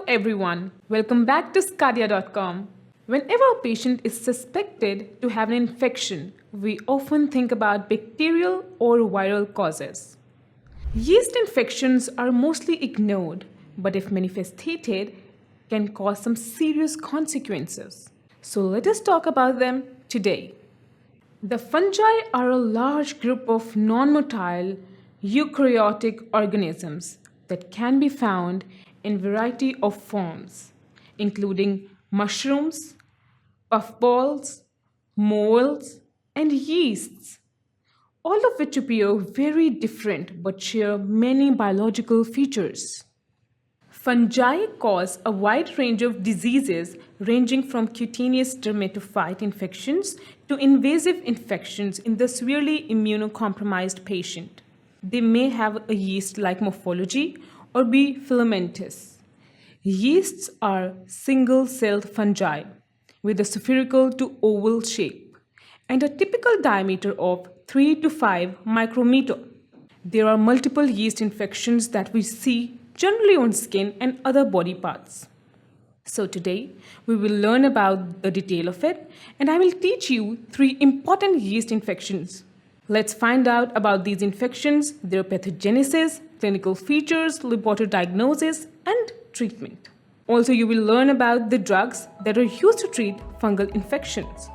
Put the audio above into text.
everyone, welcome back to sqadia.com. Whenever a patient is suspected to have an infection, we often think about bacterial or viral causes. Yeast infections are mostly ignored, but if manifested, can cause some serious consequences. So let us talk about them today. The fungi are a large group of non-motile eukaryotic organisms that can be found in variety of forms, including mushrooms, puffballs, molds, and yeasts, all of which appear very different but share many biological features. Fungi cause a wide range of diseases ranging from cutaneous dermatophyte infections to invasive infections in the severely immunocompromised patient. They may have a yeast-like morphology or be filamentous. Yeasts are single-celled fungi with a spherical to oval shape and a typical diameter of 3 to 5 micrometer. There are multiple yeast infections that we see generally on skin and other body parts. So today we will learn about the detail of it, and I will teach you 3 important yeast infections. Let's find out about these infections, their pathogenesis, clinical features, laboratory diagnosis, and treatment. Also, you will learn about the drugs that are used to treat fungal infections.